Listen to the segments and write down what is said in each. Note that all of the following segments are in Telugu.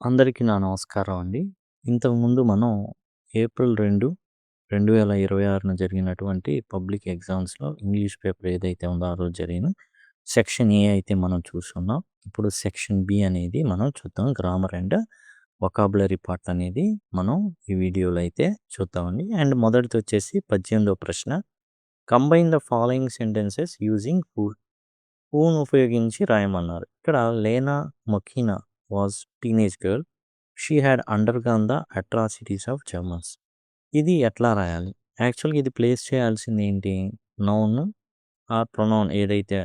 అందరికీ నా నమస్కారం అండి. ఇంతకుముందు మనం ఏప్రిల్ 2, 2026న జరిగినటువంటి పబ్లిక్ ఎగ్జామ్స్‌లో ఇంగ్లీష్ పేపర్ ఏదైతే ఉందో ఆ రోజు జరిగిన సెక్షన్ ఏ అయితే మనం చూసుకున్నాం. ఇప్పుడు సెక్షన్ బి అనేది మనం చూద్దాం. గ్రామర్ అండ్ వొకాబులరీ పార్ట్ అనేది మనం ఈ వీడియోలో అయితే చూద్దామండి. అండ్ మొదటిది వచ్చేసి 18వ ప్రశ్న. Combine the following sentences using హూను ఉపయోగించి రాయమన్నారు. ఇక్కడ Lena Mokina was teenage girl. She had undergone the atrocities of Germans. ఇది ఎట్లా రాయాలి? యాక్చువల్‌గా ఇది ప్లేస్ చేయాల్సింది ఏంటి? నౌన్ ప్రొనౌన్ ఏదైతే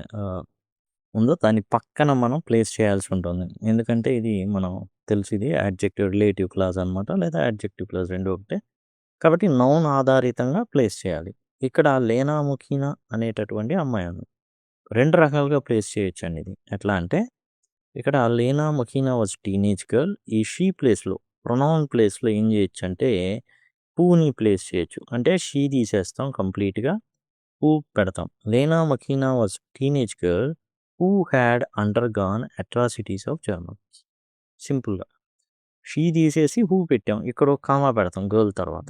ఉందో దాని పక్కన మనం ప్లేస్ చేయాల్సి ఉంటుంది. ఎందుకంటే ఇది మనం తెలుసు ఇది యాడ్జెక్టివ్ రిలేటివ్ క్లాజ్ అనమాట. లేదా యాడ్జెక్టివ్ క్లాజ్ 2 ఒకటే. కాబట్టి నౌన్ ఆధారితంగా ప్లేస్ చేయాలి. ఇక్కడ లేనా ముఖీనా అనేటటువంటి అమ్మాయి ఉంది. 2 రకాలుగా ప్లేస్ చేయొచ్చండి ఇది. ఎట్లా అంటే ఇక్కడ లేనా మకీనా వాజ్ టీనేజ్ గర్ల్. ఈ షీ ప్లేస్‌లో ప్రొనౌన్ ప్లేస్‌లో ఏం చేయొచ్చంటే హూని ప్లేస్ చేయొచ్చు. అంటే షీ తీసేస్తాం కంప్లీట్‌గా. హూ పెడతాం. Lena Makina was teenage girl who had undergone atrocities of Germans. సింపుల్‌గా. షీ తీసేసి హూ పెట్టాం. ఇక్కడ ఒక కామా పెడతాం గర్ల్ తర్వాత.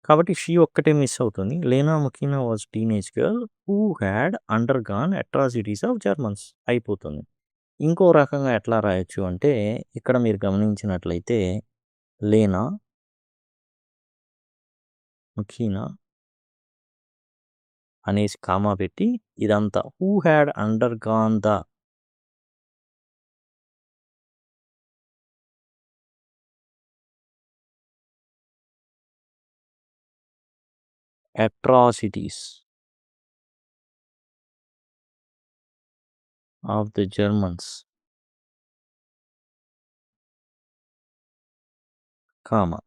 కాబట్టి షీ ఒక్కటే మిస్ అవుతుంది. Lena Makina was teenage girl who had undergone atrocities of Germans అయిపోతుంది. ఇంకో రకంగా ఎట్లా రాయొచ్చు అంటే ఇక్కడ మీరు గమనించినట్లయితే లేనా ముఖీనా అనేసి కామా పెట్టి ఇదంతా who had undergone the atrocities of the Germans comma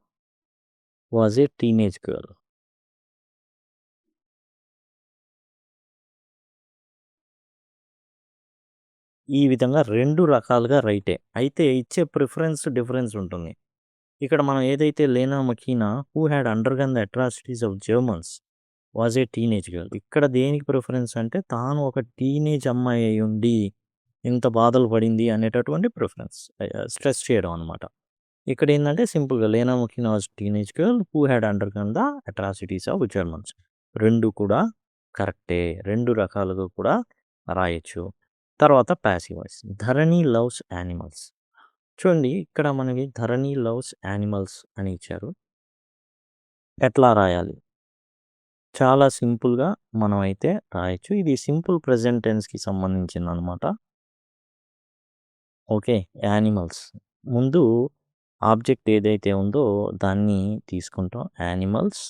was a teenage girl. ఈ విధంగా 2 రకాలుగా రైటే. అయితే ఇచ్చే ప్రిఫరెన్స్ డిఫరెన్స్ ఉంటుంది. ఇక్కడ మనం ఏదైతే Lena Makina who had undergone the atrocities of Germans was a teenage girl. ఇక్కడ దేనికి ప్రిఫరెన్స్ అంటే తాను ఒక టీనేజ్ అమ్మాయి అయ్యుండి ఇంత బాధలు పడింది అనేటటువంటి ప్రిఫరెన్స్ స్ట్రెస్ చేయడం అనమాట. ఇక్కడ ఏంటంటే సింపుల్‌గా Lena Makina was teenage girl who had undergone the atrocities of Germans. 2 కూడా కరెక్టే. 2 రకాలుగా కూడా రాయొచ్చు. తర్వాత passive voice. Dharani loves animals. చూడండి ఇక్కడ మనకి ధరణి లవ్స్ యానిమల్స్ అని ఇచ్చారు. ఎట్లా రాయాలి? చాలా సింపుల్‌గా మనం అయితే రాయొచ్చు. ఇది సింపుల్ ప్రెజెంట్ టెన్స్‌కి సంబంధించిందనమాట. ఓకే. యానిమల్స్. ముందు ఆబ్జెక్ట్ ఏదైతే ఉందో దాన్ని తీసుకుంటాం. Animals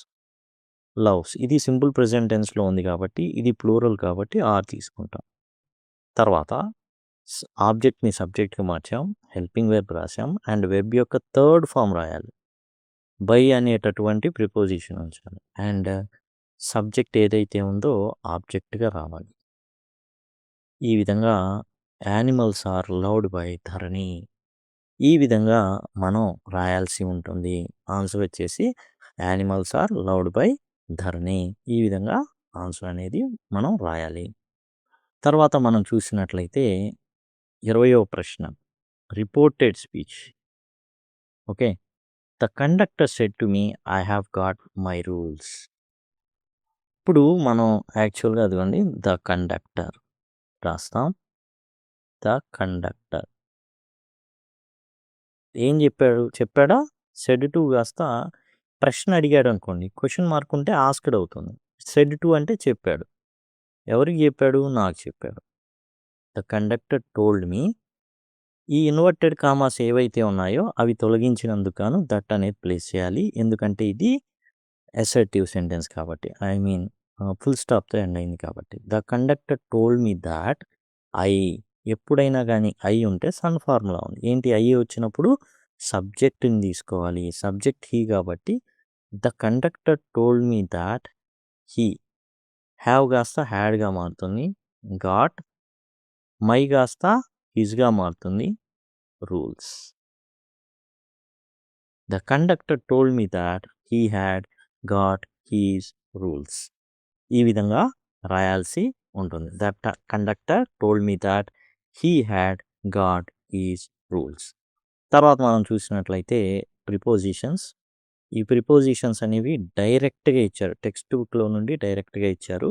loves. ఇది సింపుల్ ప్రెజెంట్ టెన్స్‌లో ఉంది కాబట్టి ఇది ప్లూరల్ కాబట్టి ఆర్ తీసుకుంటాం. తర్వాత ఆబ్జెక్ట్‌ని సబ్జెక్ట్‌గా మార్చాం. హెల్పింగ్ వెర్బ్ రాసాం. అండ్ వెర్బ్ యొక్క థర్డ్ ఫార్మ్ రాయాలి. బై అనేటటువంటి ప్రిపోజిషన్ ఉంచాలి. అండ్ సబ్జెక్ట్ ఏదైతే ఉందో ఆబ్జెక్ట్‌గా రావాలి. ఈ విధంగా యానిమల్స్ ఆర్ లవ్డ్ బై ధరణి. ఈ విధంగా మనం రాయాల్సి ఉంటుంది. ఆన్సర్ వచ్చేసి యానిమల్స్ ఆర్ లవ్డ్ బై ధరణి. ఈ విధంగా ఆన్సర్ అనేది మనం రాయాలి. తర్వాత మనం చూసినట్లయితే 20వ ప్రశ్న. Reported speech. Okay. The conductor said to me I have got my rules. ఇప్పుడు మనం యాక్చువల్‌గా అదిగోండి ద కండక్టర్ రాస్తాం. ద కండక్టర్ ఏం చెప్పాడు? చెప్పాడా? సెడ్ టు కాస్త ప్రశ్న అడిగాడనుకోండి. క్వెషన్ మార్క్ ఉంటే ఆస్క్డ్ అవుతుంది. సెడ్ టు అంటే చెప్పాడు. ఎవరికి చెప్పాడు? నాకు చెప్పాడు. The conductor told me. ఈ ఇన్వర్టెడ్ కామాస్ ఏవైతే ఉన్నాయో అవి తొలగించినందుకు గాను దట్ అనేది ప్లేస్ చేయాలి. ఎందుకంటే ఇది అసర్టివ్ సెంటెన్స్ కాబట్టి. ఐ మీన్ ఫుల్ స్టాప్‌తో ఎండ్ అయింది కాబట్టి. The conductor told me thought I. ఎప్పుడైనా గానీ ఐ ఉంటే సన్ ఫార్ములా ఉంది. ఏంటి ఐ వచ్చినప్పుడు సబ్జెక్ట్‌ని తీసుకోవాలి. సబ్జెక్ట్ హీ కాబట్టి the conductor told me thought he. Have కాస్త హ్యాడ్‌గా మారుతుంది. గాట్ మై కాస్త హిస్‌గా మారుతుంది. Rules. The conductor told me thought he had got he's rules. ఈ విధంగా రాయాల్సి ఉంటుంది. That conductor told me thought he had got he's rules. తర్వాత మనం చూసినట్లయితే ప్రిపోజిషన్స్. ఈ ప్రిపోజిషన్స్ అనేవి డైరెక్ట్‌గా ఇచ్చారు. టెక్స్ట్ బుక్‌లో నుండి డైరెక్ట్‌గా ఇచ్చారు.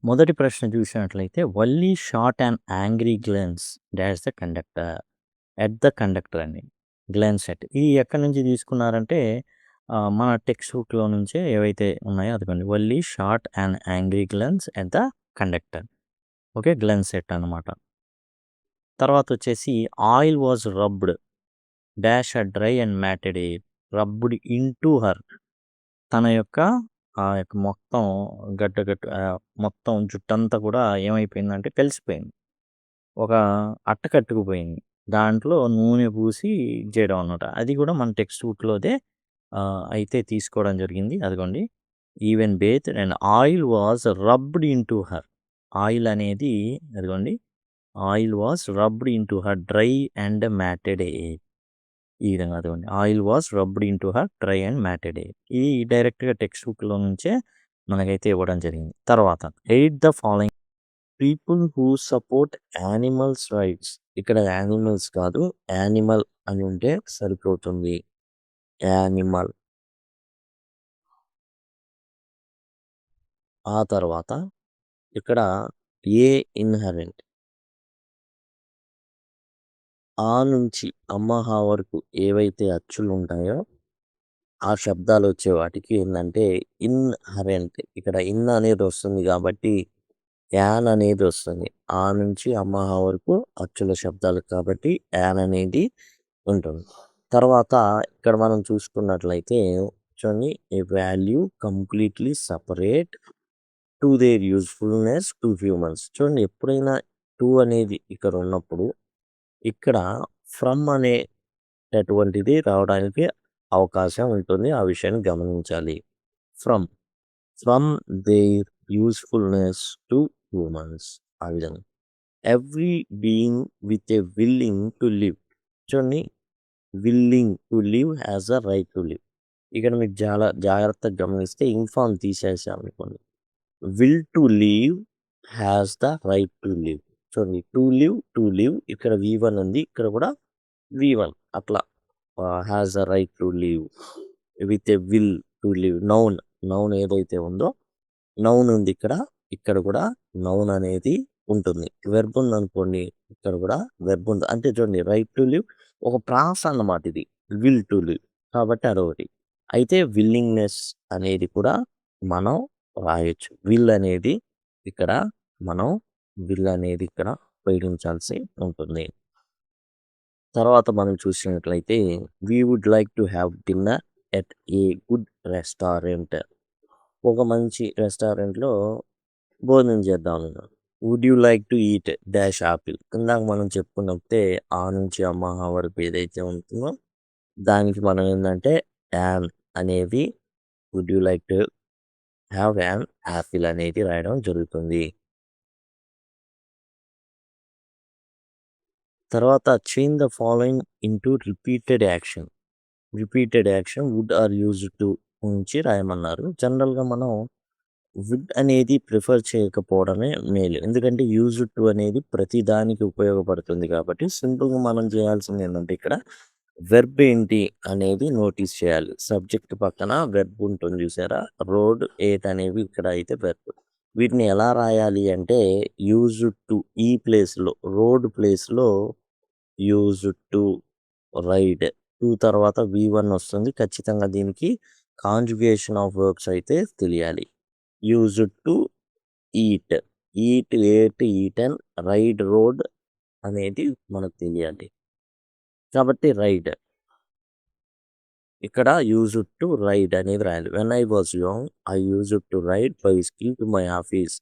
మొదటి ప్రశ్న చూసినట్లయితే Valli shot an angry glance dash the conductor at the conductor అని గ్లెన్స్ ఎట్. ఇది ఎక్కడి నుంచి తీసుకున్నారంటే మన టెక్స్ట్ బుక్‌లో నుంచే ఏవైతే ఉన్నాయో అదిగోండి. Valli shot an angry glance at the conductor. Okay. Glance at అనమాట. తర్వాత వచ్చేసి oil was rubbed dash a dry and matted hair rubbed into her. తన యొక్క ఆ యొక్క మొత్తం మొత్తం జుట్టంతా కూడా ఏమైపోయిందంటే కలిసిపోయింది. ఒక అట్ట కట్టుకుపోయింది. దాంట్లో నూనె పూసి చేయడం అనమాట. అది కూడా మన టెక్స్ట్ బుక్‌లోదే అయితే తీసుకోవడం జరిగింది. అదిగోండి. Even bath and oil was rubbed into her. Oil అనేది అదిగోండి. Oil was rubbed into her dry and matted hair. ఈ విధంగా అదిగోండి. Oil was rubbed into her dry and matted hair. ఇది డైరెక్ట్‌గా టెక్స్ట్ బుక్‌లో నుంచే మనకైతే ఇవ్వడం జరిగింది. తర్వాత read the following people who support animals rights. ఇక్కడ యానిమల్స్ కాదు, యానిమల్ అని ఉంటే సరిపోతుంది. యానిమల్. ఆ తర్వాత ఇక్కడ ఏ ఇన్హరెంట్. ఆ నుంచి అమ్మహ వరకు ఏవైతే అచ్చులు ఉంటాయో ఆ శబ్దాలు వచ్చే వాటికి ఏంటంటే ఇన్హరెంట్. ఇక్కడ ఇన్ అనేది వస్తుంది కాబట్టి యాన్ అనేది వస్తుంది. ఆ నుంచి అమ్మహ వరకు అచ్చుల శబ్దాలు కాబట్టి యాన్ అనేది ఉంటుంది. తర్వాత ఇక్కడ మనం చూసుకున్నట్లయితే చూడండి, a value completely separate to their usefulness to humans. చూడండి, ఎప్పుడైనా టు అనేది ఇక్కడ ఉన్నప్పుడు ఇక్కడ ఫ్రమ్ అనేటటువంటిది రావడానికి అవకాశం ఉంటుంది. ఆ విషయాన్ని గమనించాలి. From their usefulness to humans. ఆ విధంగా every being with a willing to live. చూడండి, willing to live has a right to live. ఇక్కడ మీకు చాలా జాగ్రత్తగా గమనిస్తే ఇన్ఫార్మ్ తీసేసాం అనుకోండి. Will to leave has the right to live. చూడండి, టు లివ్ ఇక్కడ V1 ఉంది, ఇక్కడ కూడా V1 అట్లా has the right to live with a will to live. Noun ఏదైతే ఉందో నౌన్ ఉంది ఇక్కడ, ఇక్కడ కూడా నౌన్ అనేది ఉంటుంది. వెర్బ్ ఉంది అనుకోండి, ఇక్కడ కూడా వెర్బ్ ఉంది. అంటే చూడండి, రైట్ టు లివ్ ఒక ప్రాస అన్నమాట ఇది. విల్ టు లివ్ కాబట్టి అదొకటి. అయితే విల్లింగ్నెస్ అనేది కూడా మనం రాయొచ్చు. విల్ అనేది ఇక్కడ ఉపయోగించాల్సి ఉంటుంది. తర్వాత మనం చూసినట్లయితే we would like to have dinner at a good restaurant. ఒక మంచి రెస్టారెంట్లో భోజనం చేద్దాం అన్నాను. Would you like to eat dash apple. ఇందాక మనం చెప్పుకున్నట్టే ఆ నుంచి అమ్మహ వరకు ఏదైతే ఉంటుందో దానికి మనం ఏంటంటే యాన్ అనేది would you like to have an apple అనేది రాయడం జరుగుతుంది. తర్వాత change the following into repeated action. Would or used to నుంచి రాయమన్నారు. జనరల్గా మనం వుడ్ అనేది ప్రిఫర్ చేయకపోవడమే మేలు. ఎందుకంటే యూజ్డ్ టు అనేది ప్రతి దానికి ఉపయోగపడుతుంది కాబట్టి సింపుల్గా మనం చేయాల్సింది ఏంటంటే ఇక్కడ వెర్బ్ ఏంటి అనేది నోటీస్ చేయాలి. సబ్జెక్ట్ పక్కన వెర్బ్ ఉంటుంది చూసారా, రోడ్ ఏట్ అనేవి ఇక్కడ అయితే వెర్బ్. వీటిని ఎలా రాయాలి అంటే యూజ్డ్ టు ఈ ప్లేస్లో, రోడ్ ప్లేస్లో యూజ్డ్ టు రైడ్. టు తర్వాత V1 వస్తుంది. ఖచ్చితంగా దీనికి కాంజుగేషన్ ఆఫ్ వర్బ్స్ అయితే తెలియాలి. Used to eat, ate, eaten, ride, rode అనేది మనకు తెలియాలి కాబట్టి రైడ్. ఇక్కడ యూజ్డ్ టు రైడ్ అనేది రాయాలి. When I was young I used to ride bicycle to my office.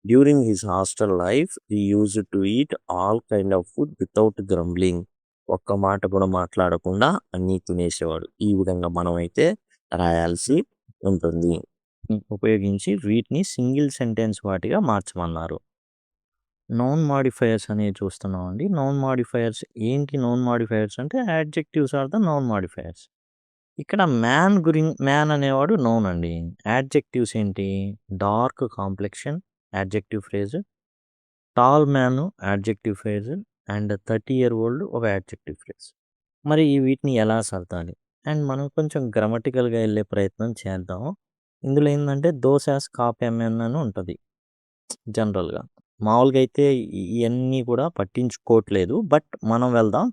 During his hostel life he used to eat all kind of food without grumbling. ఒక్క మాట కూడా మాట్లాడకుండా అన్నీ తినేసేవాడు. ఈ విధంగా మనం అయితే రాయాల్సి ఉంటుంది. ఉపయోగించి వీటిని సింగిల్ సెంటెన్స్ వాటిగా మార్చమన్నారు. నౌన్ మాడిఫైయర్స్ అనేవి చూస్తున్నాం అండి. నౌన్ మాడిఫైయర్స్ ఏంటి? నౌన్ మాడిఫైయర్స్ అంటే adjectives are the noun modifiers. ఇక్కడ మ్యాన్ అనేవాడు నౌన్ అండి. యాడ్జెక్టివ్స్ ఏంటి? Dark complexion adjective phrase, tall man adjective phrase, and 30 year old ఒక యాడ్జెక్టివ్ ఫ్రేజ్. మరి వీటిని ఎలా సర్దాలి? అండ్ మనం కొంచెం గ్రామటికల్‌గా ఎళ్ళే ప్రయత్నం చేద్దాం. ఇందులో ఏందంటే దోస్ హాస్ కాపీ ఎంఎన్ అని ఉంటది జనరల్‌గా. మామూలుగా అయితే ఇయన్నీ కూడా పట్టించుకోవట్లేదు. బట్ మనం వెళ్దాం.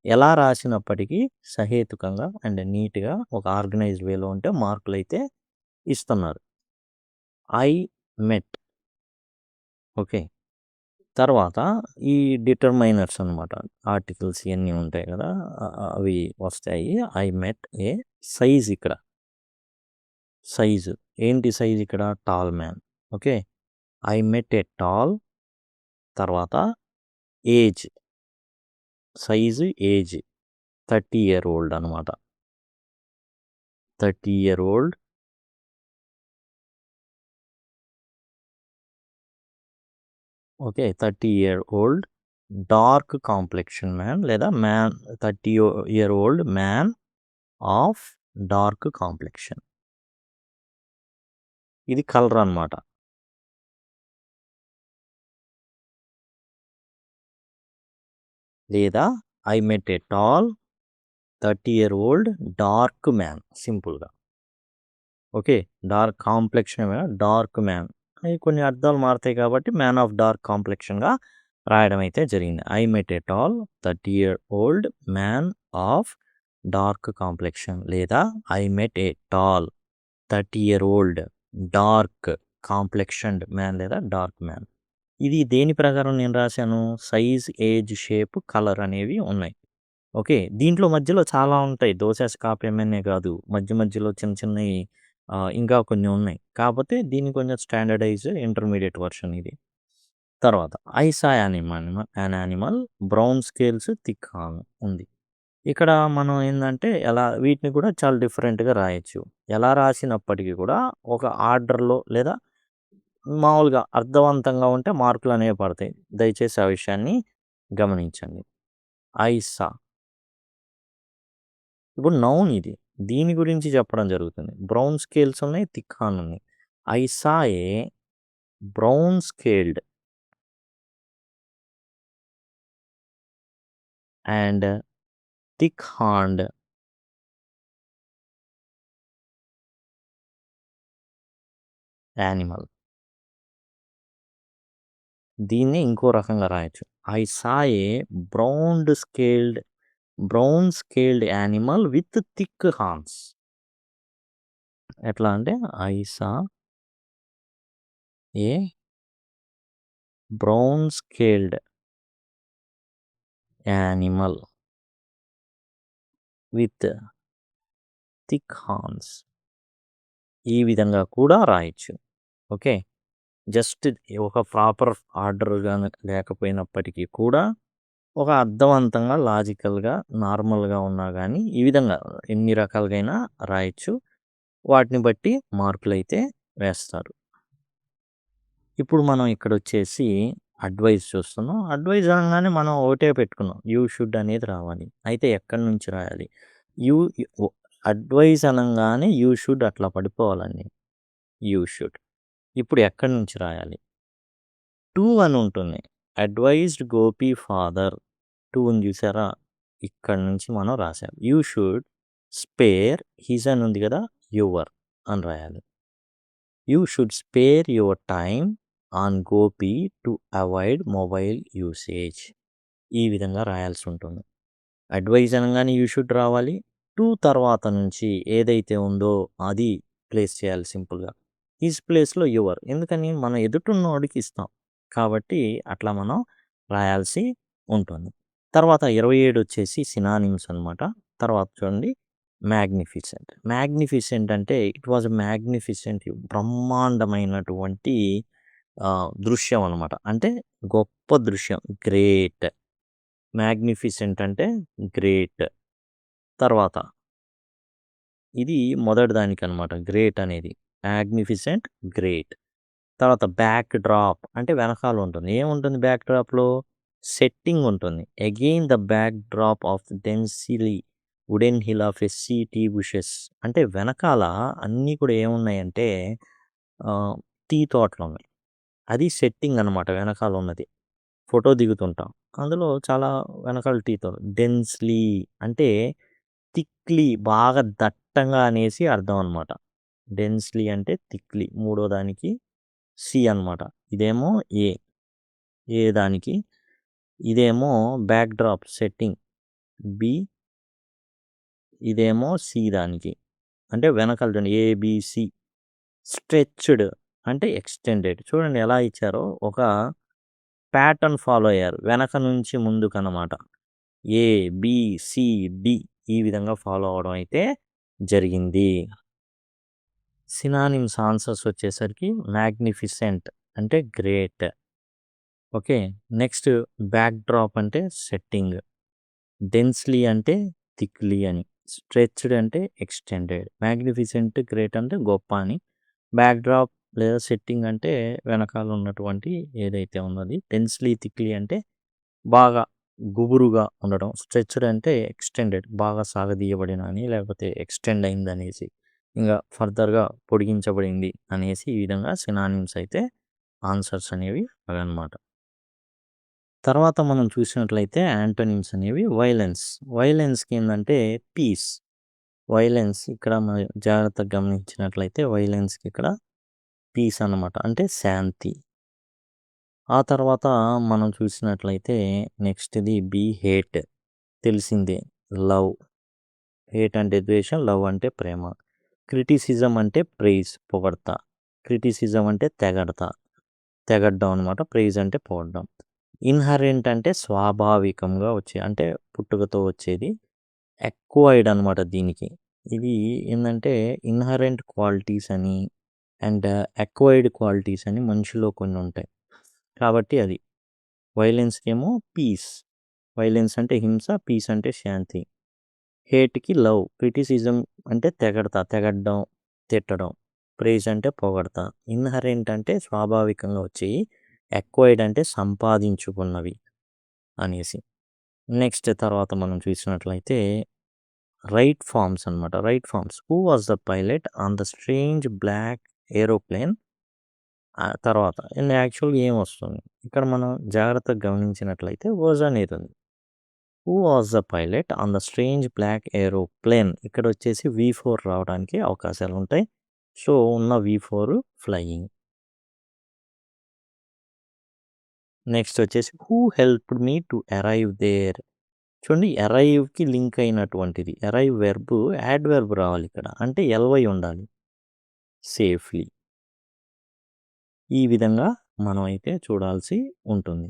ఎలా రాసినప్పటికీ సహేతుకంగా అండ్ నీట్‌గా ఒక ఆర్గనైజ్డ్ వేలో ఉంటే మార్కులైతే ఇస్తున్నారు. I met. ఓకే. తర్వాత ఈ డిటర్మైనర్స్ అనమాట. ఆర్టికల్స్ ఇయన్నీ ఉంటాయి గదా! అవి వస్తాయి. ఐ మెట్ ఏ సైజ్ ఇక్కడ. సైజు. ఏంటి సైజ్ ఇక్కడ? Tall man. Okay. I met a tall తర్వాత age. Size, age 30 year old అనమాట. 30 year old okay. 30 year old dark complexion man లేదా 30 year old man of dark complexion. ఇది కలర్ అనమాట. లేదా I met a tall 30 year old dark man సింపుల్‌గా. Okay. Dark complexion dark man. అయి కొన్ని అర్థాలు మారతాయి కాబట్టి మ్యాన్ ఆఫ్ డార్క్ కాంప్లెక్షన్‌గా రాయడం అయితే జరిగింది. I met a tall 30 year old man of dark complexion లేదా I met a tall 30 year old dark complexioned man లేదా డార్క్ మ్యాన్. ఇది దేని ప్రకారం నేను రాశాను? సైజ్, ఏజ్, షేప్, కలర్ అనేవి ఉన్నాయి. ఓకే. దీంట్లో మధ్యలో చాలా ఉంటాయి. దోసెస్ కాపీఎంఎన్ఏ కాదు. మధ్య మధ్యలో చిన్న చిన్నయి ఇంకా కొన్ని ఉన్నాయి. కాపోతే దీన్ని కొంచెం స్టాండర్డైజ్ ఇంటర్మీడియేట్ వర్షన్ ఇది. తర్వాత I saw an animal brown scales thick horn ఉంది. ఇక్కడ మనం ఏందంటే వీటిని కూడా చాలా డిఫరెంట్‌గా రాయొచ్చు. ఎలా రాసినప్పటికీ కూడా ఒక ఆర్డర్‌లో లేదా మామూలుగా అర్థవంతంగా ఉంటే మార్కులనేవి పడతాయి. దయచేసి ఆ విషయాన్ని గమనించండి. ఐ సా ఇప్పుడు నౌన్ ఇది. దీని గురించి చెప్పడం జరుగుతుంది. బ్రౌన్ స్కేల్స్ ఉన్నాయి. థిక్ హార్న్ ఉన్నాయి. I saw a brown scaled and thick horned animal. దీన్ని ఇంకో రకంగా రాయొచ్చు. I saw a brown scaled animal with thick horns. ఎట్లా అంటే I saw a brown scaled animal with thick horns. ఈ విధంగా కూడా రాయొచ్చు. ఓకే. జస్ట్ ఒక ప్రాపర్ ఆర్డర్‌గా లేకపోయినప్పటికీ కూడా ఒక అర్థవంతంగా, లాజికల్‌గా, నార్మల్‌గా ఉన్నా గానీ ఈ విధంగా ఎన్ని రకాలుగైనా రాయొచ్చు. వాటిని బట్టి మార్కులైతే వేస్తారు. ఇప్పుడు మనం ఇక్కడొచ్చేసి అడ్వైస్ చూస్తున్నాం. అడ్వైస్ అనంగానే మనం ఒకటే పెట్టుకున్నాం. యూ షుడ్ అనేది రావాలి. అయితే ఎక్కడి నుంచి రాయాలి? యూ ఒ అడ్వైస్ అనంగానే యూ షుడ్ అట్లా పడిపోవాలండి. You should. ఇప్పుడు ఎక్కడి నుంచి రాయాలి? టు అని ఉంటుంది. అడ్వైజ్డ్ గోపి ఫాదర్ టు ఉంది చూసారా? ఇక్కడి నుంచి మనం రాసాం. యూ షుడ్ స్పేర్ హిస్ అని ఉంది కదా! యువర్ అని రాయాలి. You should spare your time on Gopi to avoid mobile usage. ఈ విధంగా రాయాల్సి ఉంటుంది. అడ్వైజ్ అనగానే యూ షుడ్ రావాలి. టు తర్వాత నుంచి ఏదైతే ఉందో అది ప్లేస్ చేయాలి సింపుల్‌గా. హిస్ ప్లేస్‌లో యువర్. ఎందుకని? మనం ఎదుటున్నోడికి ఇస్తాం. కాబట్టి అట్లా మనం రాయాల్సి ఉంటుంది. తర్వాత 27 వచ్చేసి సినానిమ్స్ అనమాట. తర్వాత చూడండి మ్యాగ్నిఫిసెంట్. మ్యాగ్నిఫిసెంట్ అంటే ఇట్ వాస్ మ్యాగ్నిఫిసెంట్ బ్రహ్మాండమైనటువంటి దృశ్యం అనమాట. అంటే గొప్ప దృశ్యం. గ్రేట్. మ్యాగ్నిఫిసెంట్ అంటే గ్రేట్. తర్వాత ఇది మొదటి దానికనమాట గ్రేట్ అనేది. Magnificent, great. తర్వాత బ్యాక్ డ్రాప్ అంటే వెనకాల ఉంటుంది. ఏముంటుంది బ్యాక్ డ్రాప్‌లో? సెట్టింగ్ ఉంటుంది. Again the backdrop of densely wooden hill of a tea bushes. అంటే వెనకాల అన్నీ కూడా ఏమున్నాయంటే టీ తోటలున్నాయి. అది సెట్టింగ్ అనమాట వెనకాల ఉన్నది. ఫోటో దిగుతుంటాం. అందులో చాలా వెనకాల టీతో డెన్స్‌లీ అంటే థిక్‌లీ బాగా దట్టంగా అనేసి అర్థం అనమాట. డెన్స్‌లీ అంటే థిక్‌లీ మూడో దానికి సి అనమాట. ఇదేమో ఏ. ఏ దానికి. ఇదేమో బ్యాక్‌డ్రాప్ సెట్టింగ్ బి. ఇదేమో సి దానికి. అంటే వెనకాల చూడండి ఏబీసీ. స్ట్రెచ్డ్ అంటే ఎక్స్టెండెడ్. చూడండి ఎలా ఇచ్చారో ఒక ప్యాటర్న్ ఫాలో అయ్యారు. వెనక నుంచి ముందుకనమాట. ఏ, బి, సి, డి ఈ విధంగా ఫాలో అవ్వడం అయితే జరిగింది. సినానిమ్స్ ఆన్సర్స్ వచ్చేసరికి మ్యాగ్నిఫిసెంట్ అంటే గ్రేట్. ఓకే. నెక్స్ట్ బ్యాక్‌డ్రాప్ అంటే సెట్టింగ్. డెన్స్‌లీ అంటే థిక్‌లీ అని. స్ట్రెచ్డ్ అంటే ఎక్స్టెండెడ్. మ్యాగ్నిఫిసెంట్, గ్రేట్ అంటే గొప్ప అని. బ్యాక్‌డ్రాప్ లేదా సెట్టింగ్ అంటే వెనకాల ఉన్నటువంటి ఏదైతే ఉన్నది. డెన్స్‌లీ, థిక్‌లీ అంటే బాగా గుబురుగా ఉండడం. స్ట్రెచ్డ్ అంటే ఎక్స్టెండెడ్ బాగా సాగదీయబడిన అని లేకపోతే ఎక్స్టెండ్ అయిందనేసి. ఇంగా ఫర్దర్‌గా పొడిగించబడింది అనేసి ఈ విధంగా సినానిమ్స్ అయితే ఆన్సర్స్ అనేవి అవన్నమాట. తర్వాత మనం చూసినట్లయితే యాంటోనిమ్స్ అనేవి వైలెన్స్. వైలెన్స్‌కి ఏందంటే పీస్. వైలెన్స్ ఇక్కడ జాగ్రత్తగా గమనించినట్లయితే వైలెన్స్‌కి ఇక్కడ పీస్ అన్నమాట. అంటే శాంతి. ఆ తర్వాత మనం చూసినట్లయితే నెక్స్ట్‌ది హేట్ తెలిసిందే. లవ్. హేట్ అంటే ద్వేషం, లవ్ అంటే ప్రేమ. క్రిటిసిజం అంటే ప్రైజ్ పొగడ్త. క్రిటిసిజం అంటే తెగడ్డం అనమాట. ప్రైజ్ అంటే పొగడ్డం. ఇన్హరెంట్ అంటే స్వాభావికంగా వచ్చే అంటే పుట్టుకతో వచ్చేది. ఎక్వైర్డ్ అనమాట దీనికి. ఇది ఏందంటే ఇన్హరెంట్ క్వాలిటీస్ అని అండ్ ఎక్వైర్డ్ క్వాలిటీస్ అని మనిషిలో కొన్ని ఉంటాయి. కాబట్టి అది. వైలెన్స్‌కేమో పీస్. వైలెన్స్ అంటే హింస, పీస్ అంటే శాంతి. హేట్‌కి లవ్. క్రిటిసిజం అంటే తెగడ్డం, తిట్టడం. ప్రైజ్ అంటే పొగడ్త. ఇన్హరెంట్ అంటే స్వాభావికంగా వచ్చేయి. ఎక్వైర్డ్ అంటే సంపాదించుకున్నవి అనేసి. నెక్స్ట్ తర్వాత మనం చూసినట్లయితే రైట్ ఫార్మ్స్ అనమాట. Right forms. Who was the pilot on the strange black aeroplane? తర్వాత యాక్చువల్‌గా ఏమొస్తుంది? ఇక్కడ మనం జాగ్రత్తగా గమనించినట్లయితే వాస్ అనేది ఉంది. Who was the pilot on the strange black aeroplane? ఇక్కడ వచ్చేసి వి4 రావడానికి అవకాశాలు ఉంటాయి. సో ఉన్న వి4 ఫ్లయింగ్. నెక్స్ట్ వచ్చేసి who helped me to arrive there? చూడండి అరైవ్‌కి లింక్ అయినటువంటిది. అరైవ్ వెర్బ్ యాడ్‌వర్బ్ రావాలి ఇక్కడ. అంటే ఎల్‌వై ఉండాలి. సేఫ్‌లీ. ఈ విధంగా మనం అయితే చూడాల్సి ఉంటుంది.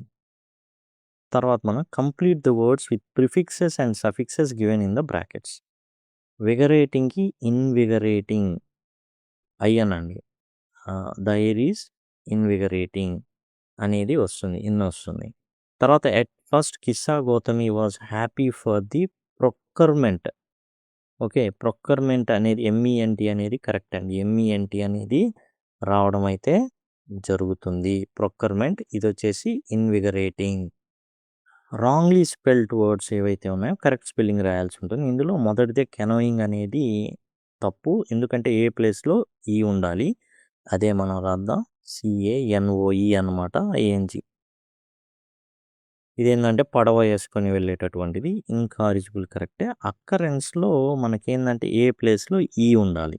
తర్వాత మనం complete the words with prefixes and suffixes given in the brackets. విగరేటింగ్‌కి ఇన్విగరేటింగ్ అనండి. ద ఎయిర్ ఈజ్ ఇన్విగరేటింగ్ అనేది వస్తుంది. వస్తుంది. తర్వాత at first Kisa Gautami was happy for the procurement. Okay. Procurement అనేది ఎంఈఎన్‌టి అనేది కరెక్ట్ అండి. ఎంఈఎన్‌టి అనేది రావడం అయితే జరుగుతుంది. ప్రొక్యూర్మెంట్ ఇదొచ్చేసి ఇన్విగరేటింగ్. రాంగ్‌లీ స్పెల్డ్ వర్డ్స్ ఏవైతే ఉన్నాయో కరెక్ట్ స్పెల్లింగ్ రాయాల్సి ఉంటుంది. ఇందులో మొదటిదే కెనోయింగ్ అనేది తప్పు. ఎందుకంటే ఏ ప్లేస్‌లో ఈ ఉండాలి. అదే మనం రాద్దాం. CANOE అనమాట. ఐఎన్‌జీ. ఇదేందంటే పడవ యేసుకొని వెళ్ళేటటువంటిది. ఇన్‌కారిజిబుల్ కరెక్టే. అక్కరెన్స్‌లో మనకేందంటే ఏ ప్లేస్‌లో ఈ ఉండాలి.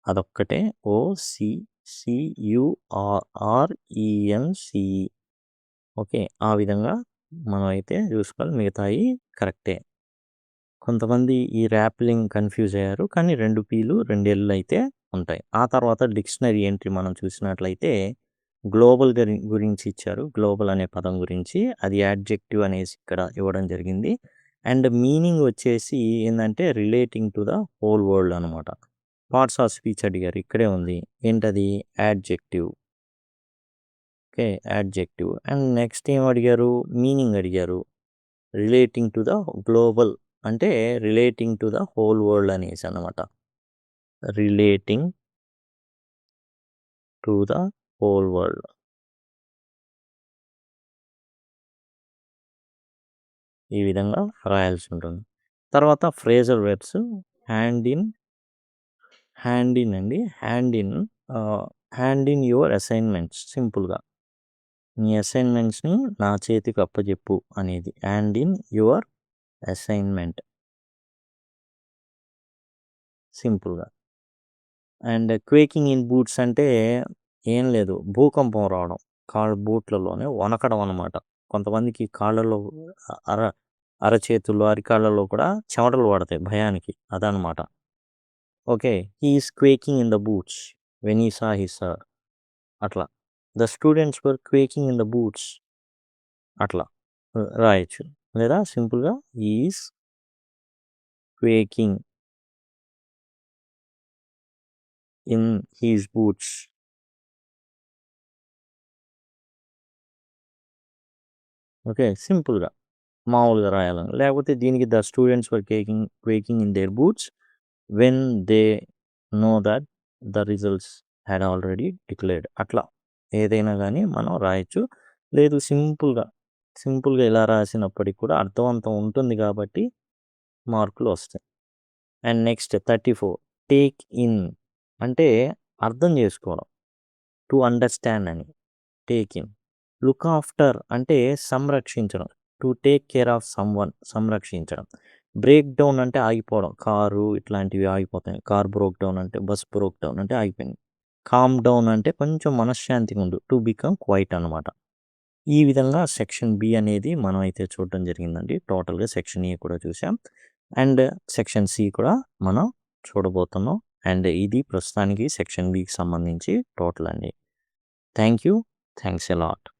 అదొక్కటే. OCCURRENCE. ఓకే. ఆ విధంగా మనం అయితే చూసుకోవాలి. మిగతాయి కరెక్టే. కొంతమంది ఈ ర్యాప్లింగ్ కన్‌ఫ్యూజ్ అయ్యారు. కానీ 2 పీలు, 2 ఎల్‌లు అయితే ఉంటాయి. ఆ తర్వాత డిక్షనరీ ఎంట్రీ మనం చూసినట్లయితే గ్లోబల్ గురించి ఇచ్చారు. గ్లోబల్ అనే పదం గురించి. అది యాడ్జెక్టివ్ అనేసి ఇక్కడ ఇవ్వడం జరిగింది. అండ్ మీనింగ్ వచ్చేసి ఏందంటే relating to the whole world అనమాట. పార్ట్స్ ఆఫ్ స్పీచ్ అడిగారు. ఇక్కడే ఉంది. ఏంటది? Adjective. Okay. Adjective. And next ఏం అడిగారు? మీనింగ్ అడిగారు. రిలేటింగ్ టు ద గ్లోబల్ అంటే relating to the whole world అనేసి అనమాట. Relating to the whole world. ఈ విధంగా రాయాల్సి ఉంటుంది. తర్వాత ఫ్రేజల్ వెర్బ్స్ హ్యాండ్ ఇన్ అండి. హ్యాండ్ ఇన్ యువర్ అసైన్‌మెంట్స్ సింపుల్‌గా. నీ అసైన్మెంట్స్ని నా చేతికి అప్పచెప్పు అనేది. అండ్ ఇన్ యువర్ అసైన్మెంట్ సింపుల్గా. అండ్ క్వేకింగ్ ఇన్ బూట్స్ అంటే ఏం లేదు, భూకంపం రావడం బూట్లలోనే వణకడం అనమాట. కొంతమందికి కాళ్ళలో అరచేతుల్లో అరికాళ్ళలో కూడా చెమటలు పడతాయి భయానికి, అదనమాట. Okay, he is quaking in the boots when he saw he sir, అట్లా. The students were quaking in the boots, అట్లా రాయొచ్చు. లేదా సింపుల్గా is quaking in his boots. Okay, సింపుల్గా మామూలుగా రాయాలని. లేకపోతే దీనికి the students were quaking in their boots when they know that the results had already declared, అట్లా ఏదైనా కానీ మనం రాయొచ్చు. లేదు సింపుల్గా ఇలా రాసినప్పటికి కూడా అర్థవంతం ఉంటుంది కాబట్టి మార్కులు వస్తాయి. అండ్ నెక్స్ట్ 34, టేక్ ఇన్ అంటే అర్థం చేసుకోవడం, టు అండర్స్టాండ్ అని టేక్ ఇన్. లుక్ ఆఫ్టర్ అంటే సంరక్షించడం, to take care of someone సంరక్షించడం. బ్రేక్ డౌన్ అంటే ఆగిపోవడం, కారు ఇట్లాంటివి ఆగిపోతాయి. కార్ బ్రోక్ డౌన్ అంటే, బస్ బ్రోక్ డౌన్ అంటే ఆగిపోయింది. కామ్ డౌన్ అంటే కొంచెం మనశ్శాంతిగా ఉండు, టు బికమ్ క్వైట్ అనమాట. ఈ విధంగా సెక్షన్ బి అనేది మనం అయితే చూడడం జరిగిందండి. టోటల్గా సెక్షన్ ఏ కూడా చూసాం అండ్ సెక్షన్ సి కూడా మనం చూడబోతున్నాం. అండ్ ఇది ప్రస్తుతానికి సెక్షన్ బికి సంబంధించి టోటల్ అండి. Thank you, thanks a lot.